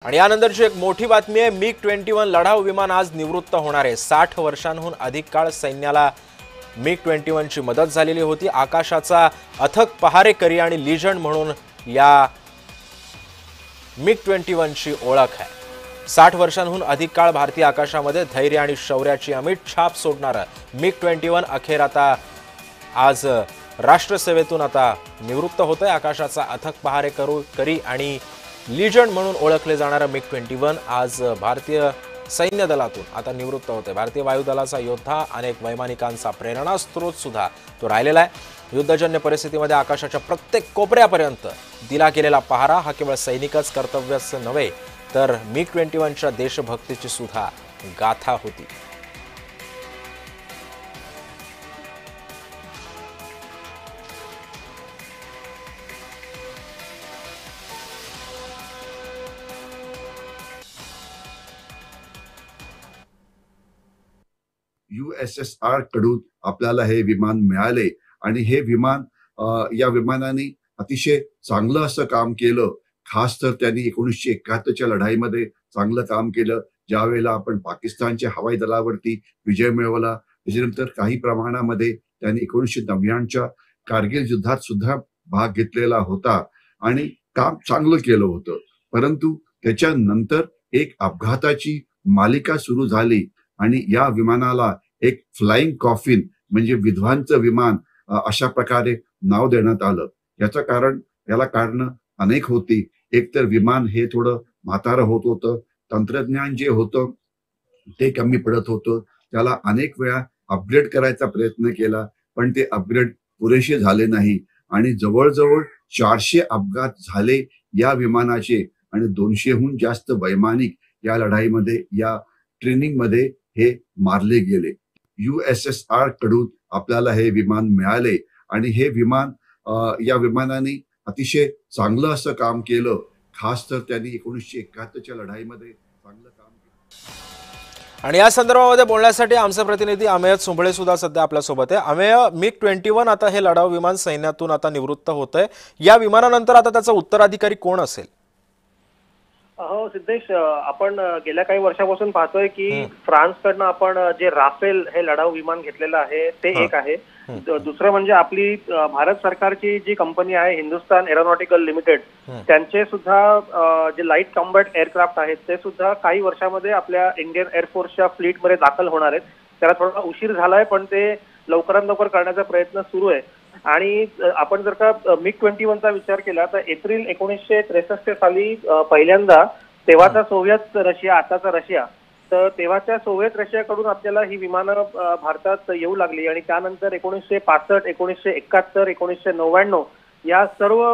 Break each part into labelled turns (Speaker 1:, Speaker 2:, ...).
Speaker 1: आणि यानंतरची एक मोठी बातमी आहे। MiG-21 लढाऊ विमान आज निवृत्त होणार आहे। 60 वर्षांहून अधिक काळ सैन्याला MiG-21 ची मदत झालेली होती। आकाशाचा अथक पहारेकरी आणि लीजंड म्हणून या MiG-21 ची ओळख आहे। 60 वर्षांहून अधिक काळ भारतीय आकाशामध्ये धैर्य आणि शौर्याची अमिट छाप सोडणारा MiG-21 अखेर आता आज राष्ट्रसेवेतून आता निवृत्त होतोय। आकाशाचा अथक पहारेकरी आणि लीजंड म्हणून ओळखले जाणारे MiG-21 आज भारतीय सैन्य दलातून आता निवृत्त होते। भारतीय वायुदलाचा योद्धा, अनेक वैमानिकांचा प्रेरणास्त्रोत सुद्धा तो राहिलेला आहे। युद्धजन्य परिस्थितीमध्ये आकाशाच्या प्रत्येक कोपऱ्यापर्यंत दिला गेलेला पहारा हा केवळ सैनिकच कर्तव्यच नव्हे तर MiG-21च्या देशभक्तीची सुद्धा गाथा होती।
Speaker 2: USSR कडून आपल्याला हे विमान मिळाले आणि हे विमान या विमानाने अतिशय चांगलं असं काम केलं। खास तर त्यांनी 1971च्या लढाईमध्ये चांगलं काम केलं, ज्यावेळेला आपण पाकिस्तानच्या हवाई दलावरती विजय मिळवला। त्याच्यानंतर काही प्रमाणामध्ये त्यांनी 1999च्या कारगिल युद्धात सुद्धा भाग घेतलेला होता आणि काम चांगलं केलं होतं। परंतु त्याच्यानंतर एक अपघाताची मालिका सुरू झाली आणि या विमानाला एक फ्लाइंग कॉफिन म्हणजे विध्वंसक विमान अशा प्रकारे नाव देण्यात आलं। याला कारण अनेक होती। एक तर विमान हे थोडं म्हातारं होत होतं, तंत्रज्ञान जे होतं ते कमी पडत होतं। त्याला अनेक वेळा अपग्रेड करायचा प्रयत्न केला, पण ते अपग्रेड पुरेसे झाले नाही आणि जवळजवळ 400 अपघात झाले या विमानाचे आणि 200हून जास्त वैमानिक या लढाईमध्ये, या ट्रेनिंग मध्ये हे मारले गेले। USSR कडून आपल्याला हे विमान मिळाले आणि हे विमान या विमानाने अतिशय चांगलं असं काम केलं। खास तर त्यांनी 1971च्या लढाईमध्ये चांगलं काम केलं।
Speaker 1: आणि या संदर्भामध्ये बोलण्यासाठी आमचे प्रतिनिधी अमेय सुंबळे सुद्धा सध्या आपल्या सोबत आहे। अमेय, MiG-21 आता हे लढाऊ विमान सैन्यातून आता निवृत्त होतंय। या विमानानंतर आता त्याचा उत्तराधिकारी कोण असेल?
Speaker 3: हो सिद्धेश, आपण गेल्या काही वर्षापासून पाहतोय की फ्रान्सकडनं आपण जे राफेल हे लढाऊ विमान घेतलेलं आहे ते एक आहे। दुसरं म्हणजे आपली भारत सरकारची जी कंपनी आहे हिंदुस्तान एरोनॉटिकल लिमिटेड, त्यांचे सुद्धा जे लाईट कॉम्बॅट एअरक्राफ्ट आहेत ते सुद्धा काही वर्षामध्ये आपल्या इंडियन एअरफोर्सच्या फ्लीटमध्ये दाखल होणार आहेत। त्याला थोडा उशीर झालाय, पण ते लवकरात लवकर करण्याचा प्रयत्न सुरू आहे। आणि आपण जर का MiG-21चा विचार केला तर एप्रिल 1963 साली पहिल्यांदा तेव्हाचा सोव्हिएत रशिया, आताचा रशिया, तर तेव्हाच्या सोव्हिएत रशियाकडून आपल्याला ही विमानं भारतात येऊ लागली आणि त्यानंतर 1965, 1971, 1999 या सर्व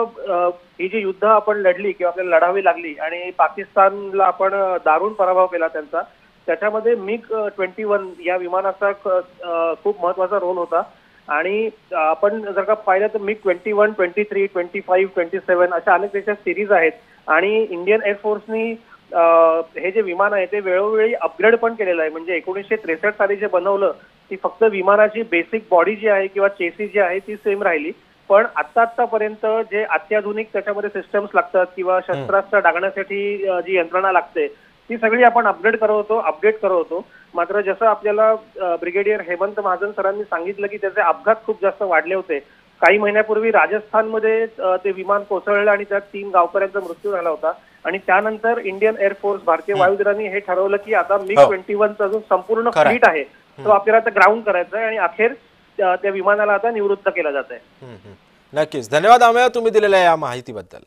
Speaker 3: ही जी युद्ध आपण लढली किंवा आपल्याला लढावी लागली आणि पाकिस्तानला आपण दारुण पराभव केला त्यांचा, त्याच्यामध्ये MiG-21 या विमानाचा खूप महत्वाचा रोल होता। आणि आपण जर का पाहिलं तर MiG-21, 23, 25, 27 अशा अनेक त्याच्या सिरीज आहेत आणि इंडियन एअरफोर्सनी हे जे विमान आहे ते वेळोवेळी अपग्रेड पण केलेलं आहे। म्हणजे 1963 साली जे बनवलं ती फक्त विमानाची बेसिक बॉडी जी आहे किंवा चेसी जी आहे ती सेम राहिली, पण आतापर्यंत जे अत्याधुनिक त्याच्यामध्ये सिस्टम्स लागतात किंवा शस्त्रास्त्र डागण्यासाठी जी यंत्रणा लागते ती सगळी आपण अपडेट करत होतो। मात्र जसं आपल्याला ब्रिगेडियर हेमंत महाजन सरांनी सांगितलं की त्याचे अपघात खूप जास्त वाढले होते। काही महिन्यापूर्वी राजस्थानमध्ये ते विमान कोसळलं आणि त्यात 3 गावकऱ्यांचा मृत्यू झाला होता आणि त्यानंतर इंडियन एअरफोर्स, भारतीय वायुदलाने हे ठरवलं की आता MiG-21चा जो संपूर्ण फ्लीट आहे तो आपल्याला आता ग्राउंड करायचा आहे आणि अखेर त्या विमानाला आता निवृत्त केलं जात आहे।
Speaker 1: नक्कीच, धन्यवाद अमेय तुम्ही दिलेल्या या माहितीबद्दल।